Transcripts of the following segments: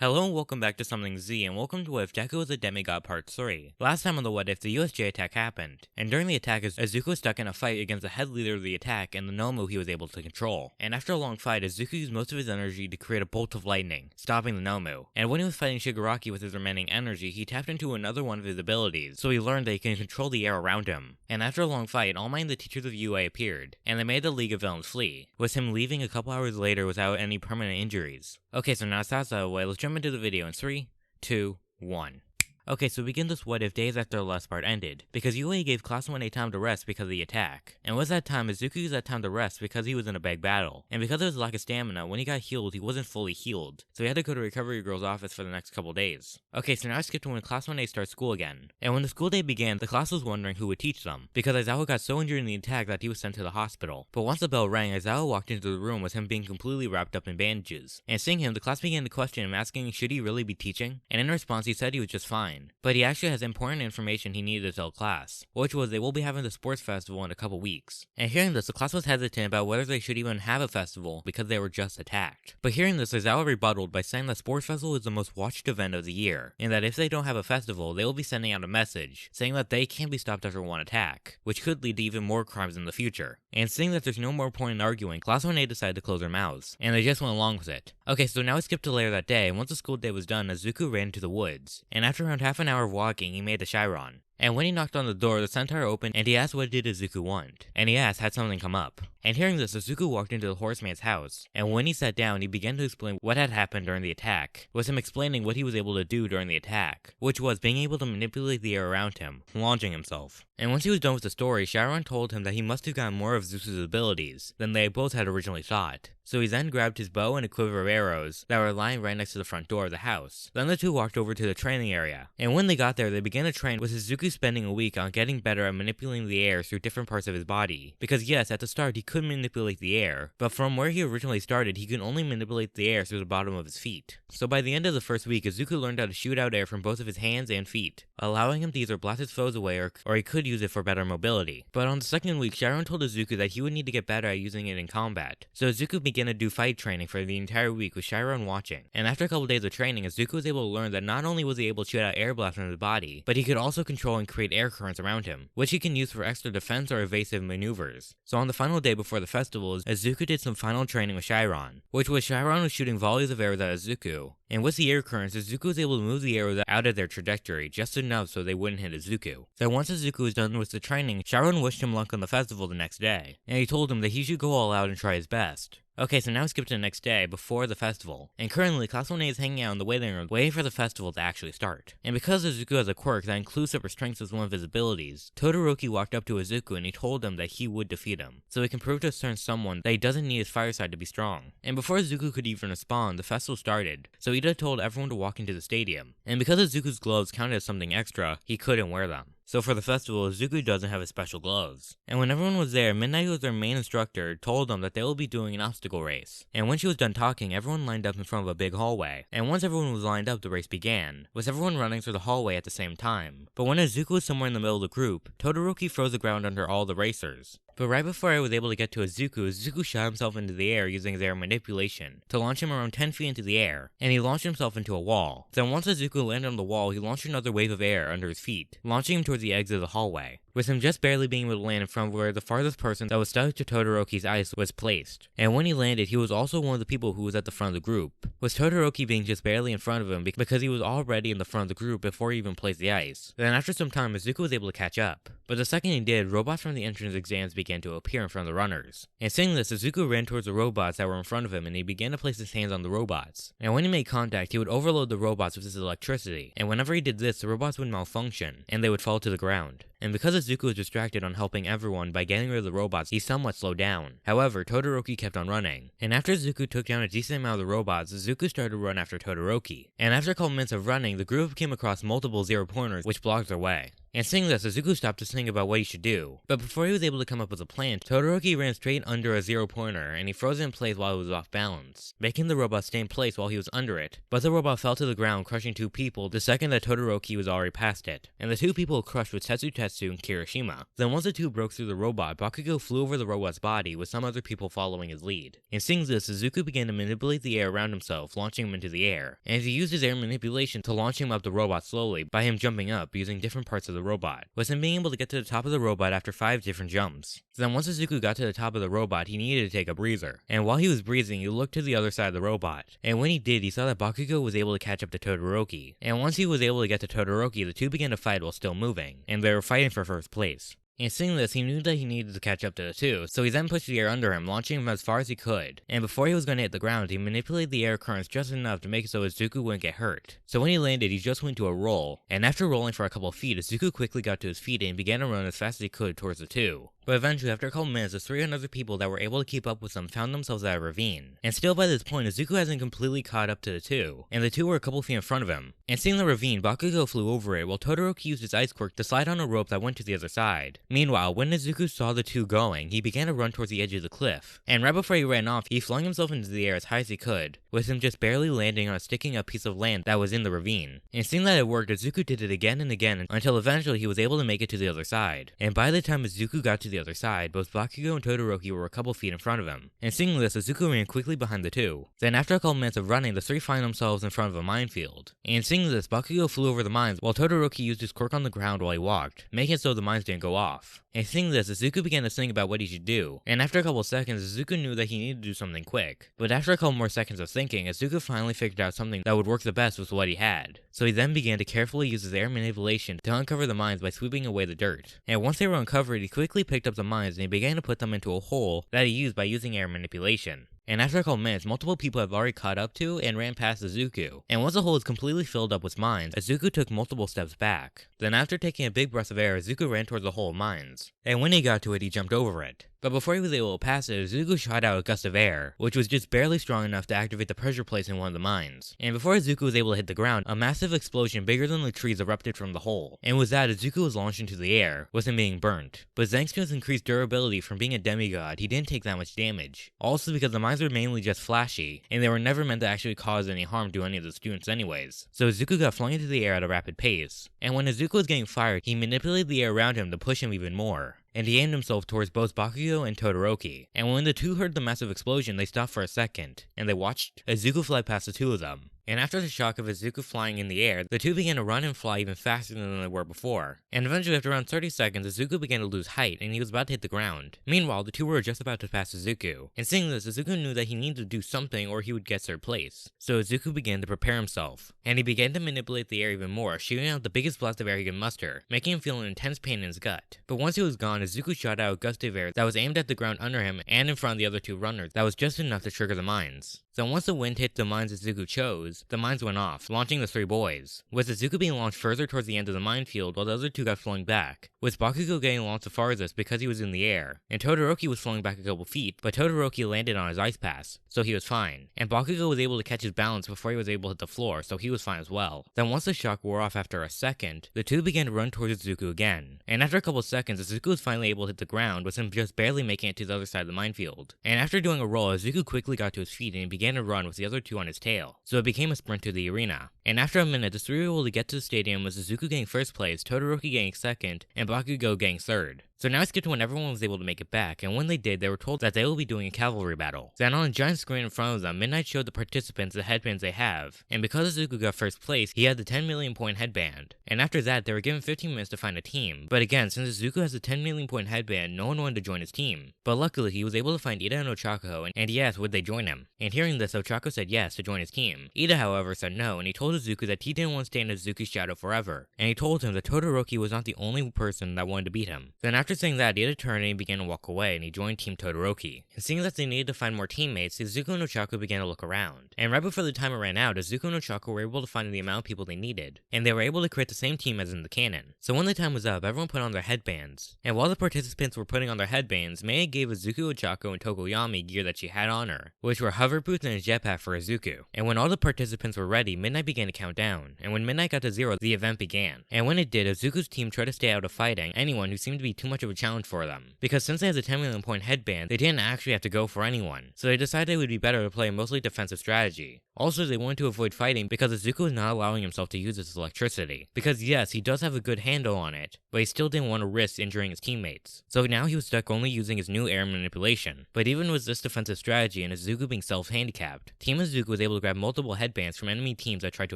Hello and welcome back to Something Z, and welcome to What If Deku was a Demigod Part 3. Last time on the What If, the USJ attack happened, and during the attack, Izuku was stuck in a fight against the head leader of the attack and the Nomu he was able to control. And after a long fight, Izuku used most of his energy to create a bolt of lightning, stopping the Nomu. And when he was fighting Shigaraki with his remaining energy, he tapped into another one of his abilities, so he learned that he can control the air around him. And after a long fight, All Might and the teachers of UA appeared, and they made the League of Villains flee, with him leaving a couple hours later without any permanent injuries. Okay, so now it's out of the way, let's jump into the video in 3, 2, 1. Okay, so we begin this What If days after the last part ended, because UA gave Class 1A time to rest because of the attack. And with that time, Izuku used that time to rest because he was in a big battle. And because of his lack of stamina, when he got healed, he wasn't fully healed, so he had to go to Recovery Girl's office for the next couple days. Okay, so now I skipped to when Class 1A starts school again. And when the school day began, the class was wondering who would teach them, because Aizawa got so injured in the attack that he was sent to the hospital. But once the bell rang, Aizawa walked into the room with him being completely wrapped up in bandages. And seeing him, the class began to question him, asking should he really be teaching? And in response, he said he was just fine. But he actually has important information he needed to tell class, which was they will be having the sports festival in a couple weeks. And hearing this, the class was hesitant about whether they should even have a festival because they were just attacked. But hearing this, Aizawa rebutted by saying that sports festival is the most watched event of the year, and that if they don't have a festival, they will be sending out a message saying that they can't be stopped after one attack, which could lead to even more crimes in the future. And seeing that there's no more point in arguing, Class 1A decided to close their mouths, and they just went along with it. Okay, so now we skip to later that day, and once the school day was done, Izuku ran into the woods, and after around half an hour of walking, he made a Chiron. And when he knocked on the door, the centaur opened and he asked what did Izuku want. And he asked had something come up. And hearing this, Izuku walked into the horseman's house. And when he sat down, he began to explain what had happened during the attack, with him explaining what he was able to do during the attack, which was being able to manipulate the air around him, launching himself. And once he was done with the story, Chiron told him that he must have gotten more of Zeus's abilities than they both had originally thought. So he then grabbed his bow and a quiver of arrows that were lying right next to the front door of the house. Then the two walked over to the training area. And when they got there, they began to train with Izuku spending a week on getting better at manipulating the air through different parts of his body. Because yes, at the start he could manipulate the air, but from where he originally started, he could only manipulate the air through the bottom of his feet. So by the end of the first week, Izuku learned how to shoot out air from both of his hands and feet, allowing him to either blast his foes away or he could use it for better mobility. But on the second week, Chiron told Izuku that he would need to get better at using it in combat. So Izuku began to do fight training for the entire week with Chiron watching. And after a couple days of training, Izuku was able to learn that not only was he able to shoot out air blasts from his body, but he could also control and create air currents around him, which he can use for extra defense or evasive maneuvers. So on the final day before the festival, Izuku did some final training with Chiron, which was Chiron was shooting volleys of arrows at Izuku. And with the air currents, Izuku was able to move the arrows out of their trajectory just enough so they wouldn't hit Izuku. So once Izuku was done with the training, Chiron wished him luck on the festival the next day, and he told him that he should go all out and try his best. Okay, so now we skip to the next day, before the festival. And currently, Class 1A is hanging out in the waiting room, waiting for the festival to actually start. And because Izuku has a quirk that includes super strength as one of his abilities, Todoroki walked up to Izuku and he told him that he would defeat him, so he can prove to a certain someone that he doesn't need his fire side to be strong. And before Izuku could even respond, the festival started, so Ida told everyone to walk into the stadium. And because Izuku's gloves counted as something extra, he couldn't wear them. So for the festival, Izuku doesn't have his special gloves. And when everyone was there, Midnight, who was their main instructor, told them that they will be doing an obstacle race. And when she was done talking, everyone lined up in front of a big hallway. And once everyone was lined up, the race began, with everyone running through the hallway at the same time. But when Izuku was somewhere in the middle of the group, Todoroki froze the ground under all the racers. But right before I was able to get to Izuku shot himself into the air using his air manipulation to launch him around 10 feet into the air, and he launched himself into a wall. Then once Izuku landed on the wall, he launched another wave of air under his feet, launching him towards the exit of the hallway, with him just barely being able to land in front of where the farthest person that was stuck to Todoroki's ice was placed. And when he landed, he was also one of the people who was at the front of the group, with Todoroki being just barely in front of him because he was already in the front of the group before he even placed the ice. Then after some time, Izuku was able to catch up. But the second he did, robots from the entrance exams began to appear in front of the runners. And seeing this, Izuku ran towards the robots that were in front of him and he began to place his hands on the robots. And when he made contact, he would overload the robots with his electricity. And whenever he did this, the robots would malfunction and they would fall to the ground. And because Izuku was distracted on helping everyone by getting rid of the robots, he somewhat slowed down. However, Todoroki kept on running. And after Izuku took down a decent amount of the robots, Izuku started to run after Todoroki. And after a couple minutes of running, the group came across multiple zero-pointers which blocked their way. And seeing this, Izuku stopped to think about what he should do. But before he was able to come up with a plan, Todoroki ran straight under a zero-pointer, and he froze it in place while it was off balance, making the robot stay in place while he was under it. But the robot fell to the ground, crushing two people the second that Todoroki was already past it. And the two people crushed was Tetsu Zetsu and Kirishima. Then once the two broke through the robot, Bakugo flew over the robot's body with some other people following his lead. And seeing this, Izuku began to manipulate the air around himself, launching him into the air. And he used his air manipulation to launch him up the robot slowly by him jumping up using different parts of the robot, with him being able to get to the top of the robot after 5 different jumps. Then once Izuku got to the top of the robot, he needed to take a breather. And while he was breathing, he looked to the other side of the robot. And when he did, he saw that Bakugo was able to catch up to Todoroki. And once he was able to get to Todoroki, the two began to fight while still moving. And they were fighting for first place. And seeing this, he knew that he needed to catch up to the two, so he then pushed the air under him, launching him as far as he could. And before he was going to hit the ground, he manipulated the air currents just enough to make it so Izuku wouldn't get hurt. So when he landed, he just went to a roll, and after rolling for a couple of feet, Izuku quickly got to his feet and began to run as fast as he could towards the two. But eventually, after a couple minutes, the 300 other people that were able to keep up with them found themselves at a ravine. And still by this point, Izuku hasn't completely caught up to the two, and the two were a couple feet in front of him. And seeing the ravine, Bakugo flew over it, while Todoroki used his ice quirk to slide on a rope that went to the other side. Meanwhile, when Izuku saw the two going, he began to run towards the edge of the cliff. And right before he ran off, he flung himself into the air as high as he could, with him just barely landing on a sticking up piece of land that was in the ravine. And seeing that it worked, Izuku did it again and again until eventually he was able to make it to the other side. And by the time Izuku got to the other side, both Bakugo and Todoroki were a couple feet in front of him. And seeing this, Izuku ran quickly behind the two. Then after a couple minutes of running, the three find themselves in front of a minefield. And seeing this, Bakugo flew over the mines while Todoroki used his quirk on the ground while he walked, making it so the mines didn't go off. And seeing this, Izuku began to think about what he should do. And after a couple of seconds, Izuku knew that he needed to do something quick. But after a couple more seconds of thinking, Izuku finally figured out something that would work the best with what he had. So he then began to carefully use his air manipulation to uncover the mines by sweeping away the dirt. And once they were uncovered, he quickly picked up the mines and he began to put them into a hole that he used by using air manipulation. And after a couple minutes, multiple people have already caught up to and ran past Izuku. And once the hole was completely filled up with mines, Izuku took multiple steps back. Then after taking a big breath of air, Izuku ran towards the hole of mines. And when he got to it, he jumped over it. But before he was able to pass it, Izuku shot out a gust of air, which was just barely strong enough to activate the pressure plates in one of the mines. And before Izuku was able to hit the ground, a massive explosion bigger than the trees erupted from the hole. And with that, Izuku was launched into the air, with him being burnt. But thanks to his increased durability from being a demigod, he didn't take that much damage. Also because the mines were mainly just flashy, and they were never meant to actually cause any harm to any of the students anyways. So Izuku got flung into the air at a rapid pace. And when Izuku was getting fired, he manipulated the air around him to push him even more. And he aimed himself towards both Bakugo and Todoroki. And when the two heard the massive explosion, they stopped for a second, and they watched Izuku fly past the two of them. And after the shock of Izuku flying in the air, the two began to run and fly even faster than they were before. And eventually, after around 30 seconds, Izuku began to lose height, and he was about to hit the ground. Meanwhile, the two were just about to pass Izuku. And seeing this, Izuku knew that he needed to do something or he would get third place. So Izuku began to prepare himself. And he began to manipulate the air even more, shooting out the biggest blast of air he could muster, making him feel an intense pain in his gut. But once he was gone, Izuku shot out a gust of air that was aimed at the ground under him and in front of the other two runners that was just enough to trigger the mines. So once the wind hit the mines Izuku chose, the mines went off, launching the three boys, with Izuku being launched further towards the end of the minefield while the other two got flung back, with Bakugo getting launched the farthest because he was in the air, and Todoroki was flung back a couple feet, but Todoroki landed on his ice pass, so he was fine, and Bakugo was able to catch his balance before he was able to hit the floor, so he was fine as well. Then once the shock wore off after a second, the two began to run towards Izuku again, and after a couple seconds, Izuku was finally able to hit the ground, with him just barely making it to the other side of the minefield. And after doing a roll, Izuku quickly got to his feet and he began to run with the other two on his tail, so it became a sprint to the arena. And after a minute, the three were able to get to the stadium with Izuku getting first place, Todoroki getting second, and Bakugo getting third. So now I skipped to when everyone was able to make it back, and when they did, they were told that they will be doing a cavalry battle. Then on a giant screen in front of them, Midnight showed the participants the headbands they have, and because Izuku got first place, he had the 10 million point headband. And after that, they were given 15 minutes to find a team. But again, since Izuku has a 10 million point headband, no one wanted to join his team. But luckily, he was able to find Ida and Ochako, and he asked would they join him. And hearing this, Ochako said yes to join his team. Ida, however, said no, and he told Izuku that he didn't want to stay in Izuku's shadow forever. And he told him that Todoroki was not the only person that wanted to beat him. Then after saying that, Ida turned and he began to walk away, and he joined Team Todoroki. And seeing that they needed to find more teammates, Izuku and Ochako began to look around. And right before the timer ran out, Izuku and Ochako were able to find the amount of people they needed, and they were able to create the same team as in the canon. So when the time was up, everyone put on their headbands. And while the participants were putting on their headbands, Mei gave Izuku, Ochako, and Tokoyami gear that she had on her, which were hover boots and a jetpack for Izuku. And when all the participants were ready, Midnight began to count down. And when Midnight got to 0, the event began. And when it did, Izuku's team tried to stay out of fighting anyone who seemed to be too much of a challenge for them. Because since they had the 10 million point headband, they didn't actually have to go for anyone. So they decided it would be better to play a mostly defensive strategy. Also, they wanted to avoid fighting because Izuku was not allowing himself to use his electricity. Because yes, he does have a good handle on it, but he still didn't want to risk injuring his teammates. So now he was stuck only using his new air manipulation. But even with this defensive strategy and Izuku being self-handicapped, Team Izuku was able to grab multiple headbands from enemy teams that tried to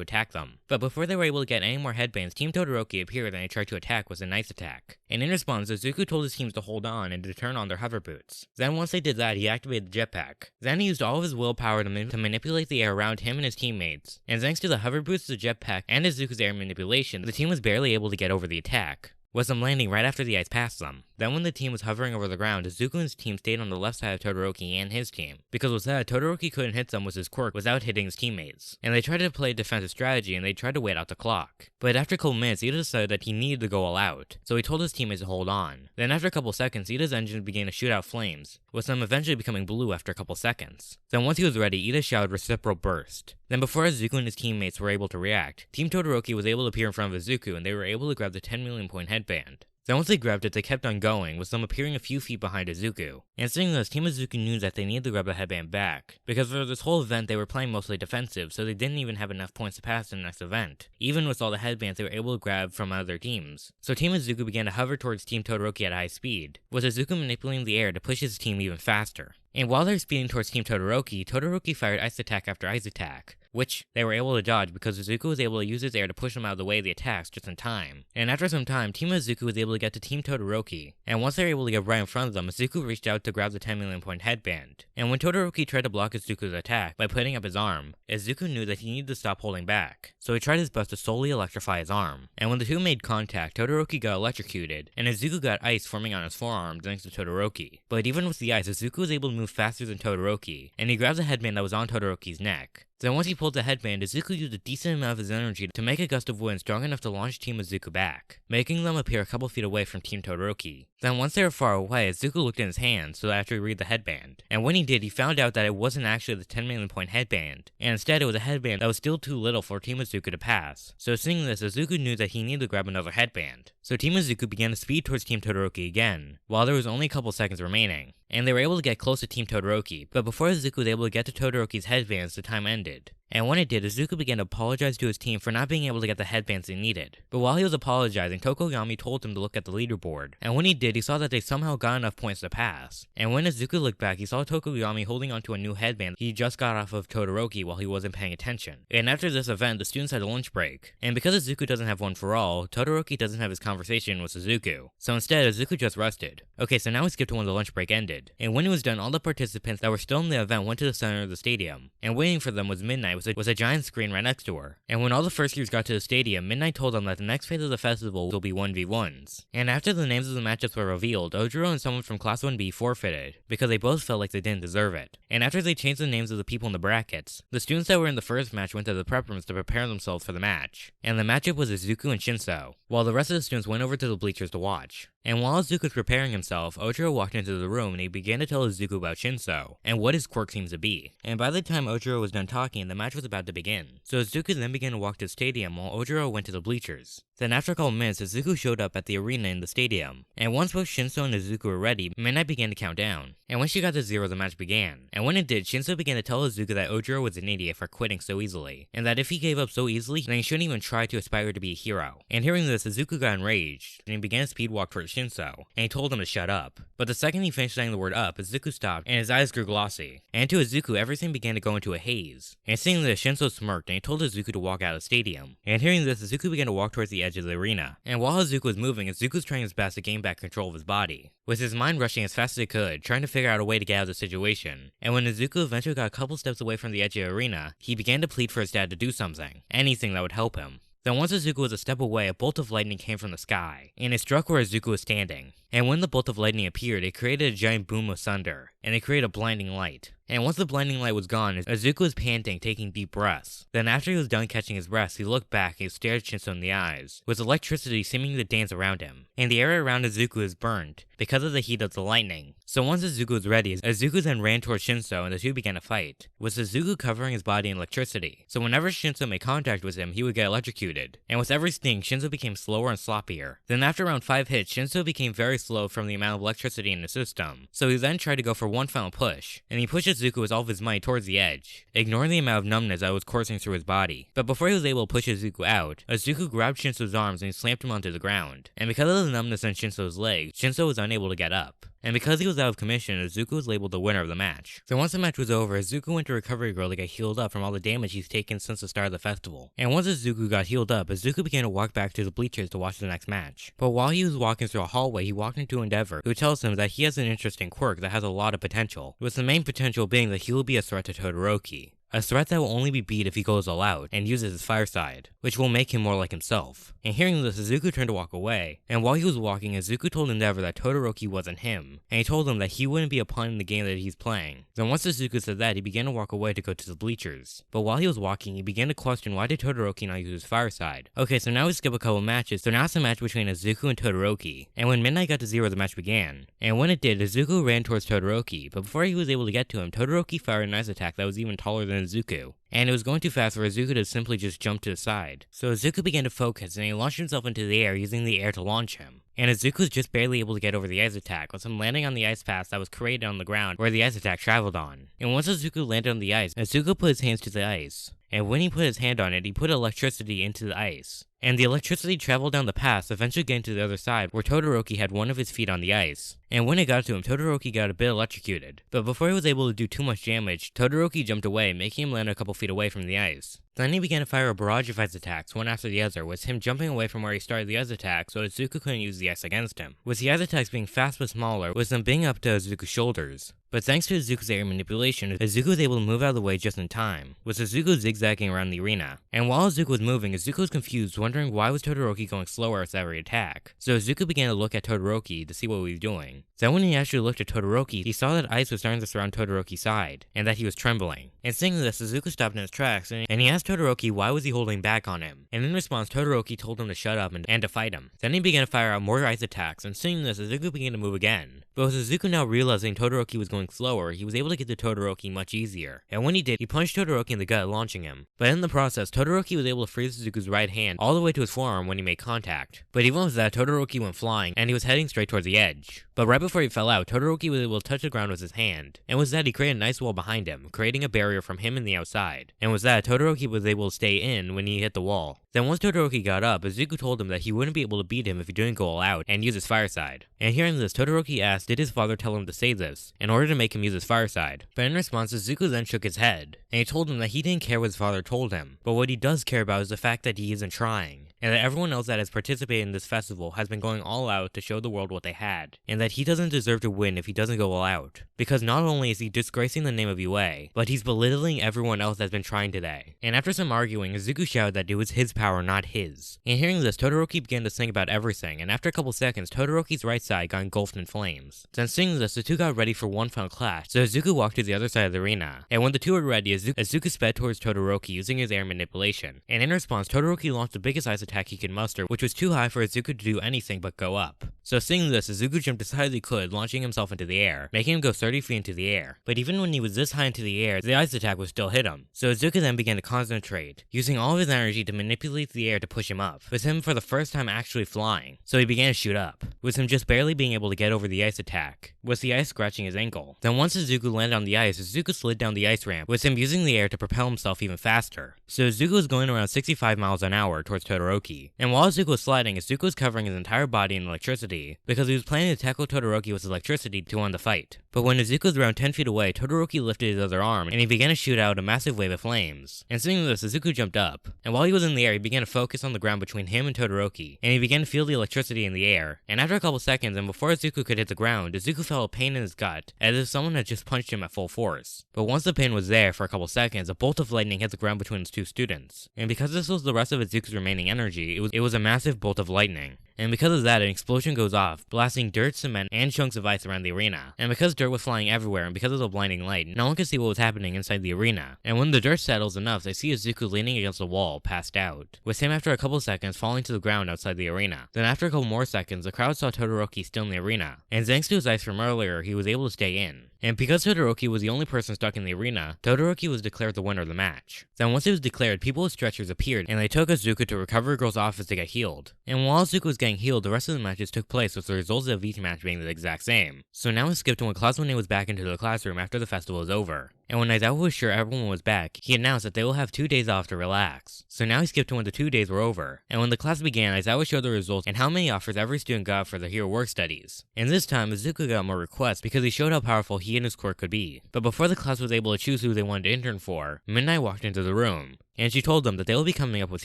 attack them. But before they were able to get any more headbands, Team Todoroki appeared and they tried to attack with a nice attack. And in response, Izuku told his teams to hold on and to turn on their hover boots. Then once they did that, he activated the jetpack. Then he used all of his willpower to manipulate the air around him and his teammates. And thanks to the hover boots, the jetpack, and Izuku's air manipulation, the team was barely able to get over the attack, with them landing right after the ice passed them. Then when the team was hovering over the ground, Izuku and his team stayed on the left side of Todoroki and his team, because with that, Todoroki couldn't hit them with his quirk without hitting his teammates. And they tried to play a defensive strategy and they tried to wait out the clock. But after a couple minutes, Ida decided that he needed to go all out, so he told his teammates to hold on. Then after a couple seconds, Ida's engine began to shoot out flames, with them eventually becoming blue after a couple seconds. Then once he was ready, Ida shouted reciprocal burst. Then before Izuku and his teammates were able to react, Team Todoroki was able to appear in front of Izuku and they were able to grab the 10 million point headband. Then once they grabbed it, they kept on going, with them appearing a few feet behind Izuku. And seeing this, Team Izuku knew that they needed to grab the headband back, because for this whole event they were playing mostly defensive, so they didn't even have enough points to pass in the next event, even with all the headbands they were able to grab from other teams. So Team Izuku began to hover towards Team Todoroki at high speed, with Izuku manipulating the air to push his team even faster. And while they're speeding towards Team Todoroki, Todoroki fired ice attack after ice attack, which they were able to dodge because Izuku was able to use his air to push them out of the way of the attacks just in time. And after some time, Team Izuku was able to get to Team Todoroki, and once they were able to get right in front of them, Izuku reached out to grab the 10 million point headband. And when Todoroki tried to block Izuku's attack by putting up his arm, Izuku knew that he needed to stop holding back, so he tried his best to slowly electrify his arm. And when the two made contact, Todoroki got electrocuted, and Izuku got ice forming on his forearm thanks to Todoroki. But even with the ice, Izuku was able to move faster than Todoroki, and he grabbed the headband that was on Todoroki's neck. Then once he pulled the headband, Izuku used a decent amount of his energy to make a gust of wind strong enough to launch Team Izuku back, making them appear a couple feet away from Team Todoroki. Then once they were far away, Izuku looked in his hand so that after he read the headband. And when he did, he found out that it wasn't actually the 10 million point headband, and instead it was a headband that was still too little for Team Izuku to pass. So seeing this, Izuku knew that he needed to grab another headband. So Team Izuku began to speed towards Team Todoroki again, while there was only a couple seconds remaining. And they were able to get close to Team Todoroki, but before Izuku was able to get to Todoroki's headbands, the time ended. And when it did, Izuku began to apologize to his team for not being able to get the headbands they needed. But while he was apologizing, Tokoyami told him to look at the leaderboard. And when he did, he saw that they somehow got enough points to pass. And when Izuku looked back, he saw Tokoyami holding onto a new headband he just got off of Todoroki while he wasn't paying attention. And after this event, the students had a lunch break. And because Izuku doesn't have one for all, Todoroki doesn't have his conversation with Izuku. So instead, Izuku just rested. Okay, so now we skip to when the lunch break ended. And when it was done, all the participants that were still in the event went to the center of the stadium. And waiting for them was Midnight with a giant screen right next to her. And when all the first years got to the stadium, Midnight told them that the next phase of the festival will be 1v1s. And after the names of the matchups were revealed, Ojiro and someone from Class 1B forfeited, because they both felt like they didn't deserve it. And after they changed the names of the people in the brackets, the students that were in the first match went to the prep rooms to prepare themselves for the match. And the matchup was Izuku and Shinso, while the rest of the students went over to the bleachers to watch. And while Izuku was preparing himself, Ojiro walked into the room and he began to tell Izuku about Shinso, and what his quirk seems to be. And by the time Ojiro was done talking, the match was about to begin. So Izuku then began to walk to the stadium while Ojiro went to the bleachers. Then after a couple minutes, Izuku showed up at the arena in the stadium. And once both Shinso and Izuku were ready, Midnight began to count down. And when she got to 0, the match began. And when it did, Shinso began to tell Izuku that Ojiro was an idiot for quitting so easily, and that if he gave up so easily, then he shouldn't even try to aspire to be a hero. And hearing this, Izuku got enraged, and he began to speed walk towards Shinso, and he told him to shut up. But the second he finished saying the word up, Izuku stopped, and his eyes grew glossy. And to Izuku, everything began to go into a haze. And seeing this, Shinso smirked, and he told Izuku to walk out of the stadium. And hearing this, Izuku began to walk towards the edge of the arena. And while Izuku was moving, Izuku was trying his best to gain back control of his body, with his mind rushing as fast as it could, trying to figure out a way to get out of the situation. And when Izuku eventually got a couple steps away from the edge of the arena, he began to plead for his dad to do something, anything that would help him. Then once Izuku was a step away, a bolt of lightning came from the sky, and it struck where Izuku was standing. And when the bolt of lightning appeared, it created a giant boom of thunder, and it created a blinding light. And once the blinding light was gone, Izuku was panting, taking deep breaths. Then after he was done catching his breath, he looked back and stared Shinso in the eyes, with electricity seeming to dance around him. And the area around Izuku was burned, because of the heat of the lightning. So once Izuku was ready, Izuku then ran towards Shinso and the two began to fight, with Izuku covering his body in electricity. So whenever Shinso made contact with him, he would get electrocuted. And with every sting, Shinso became slower and sloppier. Then after around 5 hits, Shinso became very slow from the amount of electricity in the system. So he then tried to go for one final push, and he pushes Zuko with all of his might towards the edge, ignoring the amount of numbness that was coursing through his body. But before he was able to push Zuko out, Zuko grabbed Shinso's arms and slammed him onto the ground. And because of the numbness on Shinso's legs, Shinso was unable to get up. And because he was out of commission, Zuko was labeled the winner of the match. So once the match was over, Zuko went to Recovery Girl to get healed up from all the damage he's taken since the start of the festival. And once Zuko got healed up, Zuko began to walk back to the bleachers to watch the next match. But while he was walking through a hallway, he walked into Endeavor, who tells him that he has an interesting quirk that has a lot of potential, with the main potential being that he will be a threat to Todoroki. A threat that will only be beat if he goes all out and uses his fire side, which will make him more like himself. And hearing this, Zuko turned to walk away, and while he was walking, Zuko told Endeavor that Todoroki wasn't him, and he told him that he wouldn't be a pawn in the game that he's playing. Then once Zuko said that, he began to walk away to go to the bleachers. But while he was walking, he began to question why did Todoroki not use his fire side. Okay, so now we skip a couple matches, so now it's a match between Zuko and Todoroki. And when midnight got to 0, the match began. And when it did, Zuko ran towards Todoroki, but before he was able to get to him, Todoroki fired an ice attack that was even taller than Zuko. And it was going too fast for Zuko to simply just jump to the side. So Zuko began to focus, and he launched himself into the air using the air to launch him. And Zuko was just barely able to get over the ice attack, with him landing on the ice path that was created on the ground where the ice attack traveled on. And once Zuko landed on the ice, Zuko put his hands to the ice. And when he put his hand on it, he put electricity into the ice. And the electricity traveled down the path, eventually getting to the other side, where Todoroki had one of his feet on the ice. And when it got to him, Todoroki got a bit electrocuted. But before he was able to do too much damage, Todoroki jumped away, making him land a couple feet away from the ice. Then he began to fire a barrage of ice attacks, one after the other, with him jumping away from where he started the ice attack so that Zuko couldn't use the ice against him. With the ice attacks being fast but smaller, with them being up to Zuko's shoulders. But thanks to Zuko's air manipulation, Zuko was able to move out of the way just in time, with Zuko zigzagging around the arena. And while Zuko was moving, Zuko was confused, wondering why was Todoroki going slower with every attack. So Zuko began to look at Todoroki to see what he was doing. Then when he actually looked at Todoroki, he saw that ice was starting to surround Todoroki's side, and that he was trembling. And seeing this, Zuko stopped in his tracks, and he asked Todoroki why was he holding back on him. And in response, Todoroki told him to shut up and to fight him. Then he began to fire out more ice attacks, and seeing this, Zuko began to move again. But with Zuko now realizing Todoroki was going slower, he was able to get to Todoroki much easier. And when he did, he punched Todoroki in the gut, launching him. But in the process, Todoroki was able to freeze Zuko's right hand all the way to his forearm when he made contact. But even with that, Todoroki went flying, and he was heading straight towards the edge. But right before he fell out, Todoroki was able to touch the ground with his hand. And with that, he created a nice wall behind him, creating a barrier from him and the outside. And with that, Todoroki was able to stay in when he hit the wall. Then once Todoroki got up, Zuko told him that he wouldn't be able to beat him if he didn't go all out and use his fire side. And hearing this, Todoroki asked did his father tell him to say this, in order to make him use his fire side. But in response, Zuko then shook his head, and he told him that he didn't care what his father told him, but what he does care about is the fact that he isn't trying. And that everyone else that has participated in this festival has been going all out to show the world what they had, and that he doesn't deserve to win if he doesn't go all out. Because not only is he disgracing the name of UA, but he's belittling everyone else that's been trying today. And after some arguing, Zuko shouted that it was his power, not his. And hearing this, Todoroki began to think about everything, and after a couple seconds, Todoroki's right side got engulfed in flames. Then seeing this, the two got ready for one final clash, so Zuko walked to the other side of the arena. And when the two were ready, Zuko sped towards Todoroki using his air manipulation. And in response, Todoroki launched the biggest ice attack he could muster, which was too high for Zuko to do anything but go up. So seeing this, Zuko jumped as high as he could, launching himself into the air, making him go 30 feet into the air. But even when he was this high into the air, the ice attack would still hit him. So Zuko then began to concentrate, using all of his energy to manipulate the air to push him up, with him for the first time actually flying. So he began to shoot up, with him just barely being able to get over the ice attack, with the ice scratching his ankle. Then once Zuko landed on the ice, Zuko slid down the ice ramp, with him using the air to propel himself even faster. So Zuko was going around 65 miles an hour towards Todoroki. And while Zuko was sliding, Zuko was covering his entire body in electricity, because he was planning to tackle Todoroki with electricity to win the fight. But when Zuko was around 10 feet away, Todoroki lifted his other arm, and he began to shoot out a massive wave of flames. And seeing this, Zuko jumped up, and while he was in the air, he began to focus on the ground between him and Todoroki, and he began to feel the electricity in the air. And after a couple seconds, and before Zuko could hit the ground, Zuko felt a pain in his gut, as if someone had just punched him at full force. But once the pain was there for a couple seconds, a bolt of lightning hit the ground between his two students. And because this was the rest of Zuko's remaining energy, it was a massive bolt of lightning. And because of that, an explosion goes off, blasting dirt, cement, and chunks of ice around the arena. And because dirt was flying everywhere, and because of the blinding light, no one could see what was happening inside the arena. And when the dirt settles enough, they see Zuko leaning against the wall, passed out, with him after a couple seconds falling to the ground outside the arena. Then after a couple more seconds, the crowd saw Todoroki still in the arena, and thanks to his ice from earlier, he was able to stay in. And because Todoroki was the only person stuck in the arena, Todoroki was declared the winner of the match. Then once it was declared, people with stretchers appeared, and they took Zuko to Recovery Girl's office to get healed. And while Zuko was getting getting healed, the rest of the matches took place with the results of each match being the exact same. So now we skip to when Claus was back into the classroom after the festival was over. And when Aizawa was sure everyone was back, he announced that they will have 2 days off to relax. So now he skipped to when the 2 days were over. And when the class began, Aizawa showed the results and how many offers every student got for their hero work studies. And this time, Izuku got more requests because he showed how powerful he and his court could be. But before the class was able to choose who they wanted to intern for, Midnight walked into the room. And she told them that they will be coming up with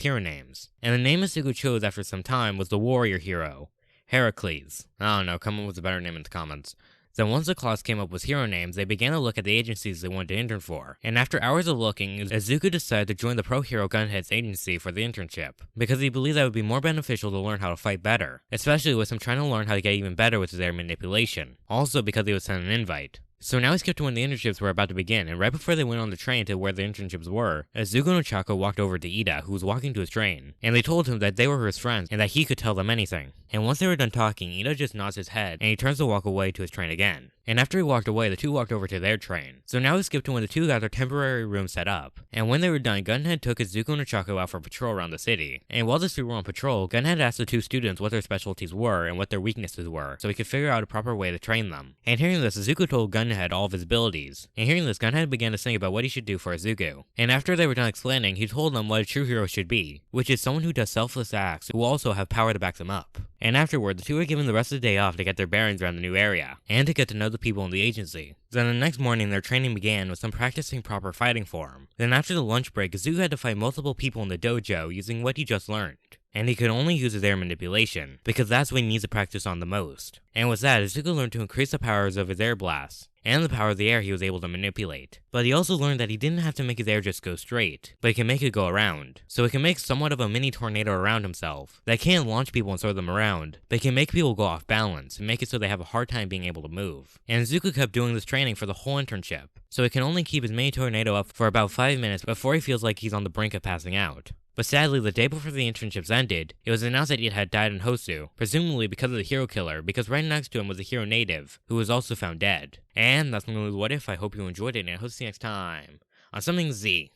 hero names. And the name Izuku chose after some time was the warrior hero, Heracles. I don't know, come up with a better name in the comments. Then once the class came up with hero names, they began to look at the agencies they wanted to intern for. And after hours of looking, Izuku decided to join the Pro Hero Gunhead's agency for the internship, because he believed that it would be more beneficial to learn how to fight better, especially with him trying to learn how to get even better with his air manipulation. Also because he was sent an invite. So now we skip to when the internships were about to begin, and right before they went on the train to where the internships were, Izuku no Chako walked over to Ida, who was walking to his train, and they told him that they were his friends and that he could tell them anything. And once they were done talking, Ida just nods his head, and he turns to walk away to his train again. And after he walked away, the two walked over to their train. So now we skip to when the two got their temporary room set up. And when they were done, Gunhead took Izuku no Chako out for a patrol around the city. And while the two were on patrol, Gunhead asked the two students what their specialties were and what their weaknesses were, so he could figure out a proper way to train them. And hearing this, Izuku told Gunhead all of his abilities. And hearing this, Gunhead began to think about what he should do for Izuku. And after they were done explaining, he told them what a true hero should be, which is someone who does selfless acts who also have power to back them up. And afterward, the two were given the rest of the day off to get their bearings around the new area, and to get to know the people in the agency. Then the next morning, their training began with some practicing proper fighting form. Then after the lunch break, Izuku had to fight multiple people in the dojo using what he just learned. And he could only use his air manipulation, because that's what he needs to practice on the most. And with that, Izuku learned to increase the powers of his air blasts, and the power of the air he was able to manipulate. But he also learned that he didn't have to make his air just go straight, but he can make it go around. So he can make somewhat of a mini tornado around himself, that can't launch people and throw them around, but can make people go off balance, and make it so they have a hard time being able to move. And Izuku kept doing this training for the whole internship, so he can only keep his mini tornado up for about 5 minutes before he feels like he's on the brink of passing out. But sadly, the day before the internships ended, it was announced that he had died in Hosu, presumably because of the hero killer, because right next to him was a hero native, who was also found dead. And that's my What If. I hope you enjoyed it, and I hope to see you next time on Something Z.